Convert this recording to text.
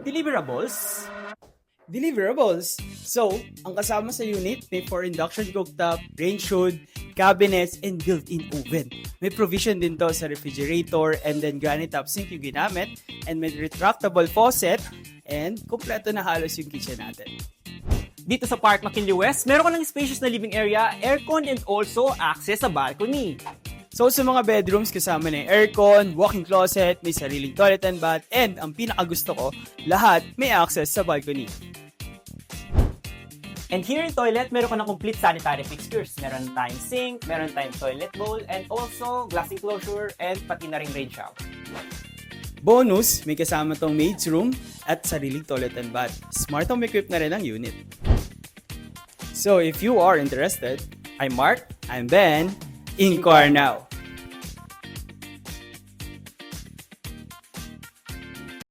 Deliverables? Deliverables. So, ang kasama sa unit may for induction cooktop, range hood, cabinets, and built-in oven. May provision din to sa refrigerator and then granite top sink yung ginamit and may retractable faucet and kumpleto na halos yung kitchen natin. Dito sa Park McKinley West, meron ka ng spacious na living area, aircon, and also access sa balcony. So sa mga bedrooms kasama na yung aircon, walk-in closet, may sariling toilet and bath, and ang pinakagusto ko, lahat may access sa balcony. And here in toilet, meron ka ng complete sanitary fixtures. Meron tayong sink, meron tayong toilet bowl, and also glass enclosure, and pati na rin rain shower. Bonus, may kasama tong maid's room at sariling toilet and bath. Smart home equipped na rin ang unit. So if you are interested, I'm Mark, I'm Ben, Inquire now!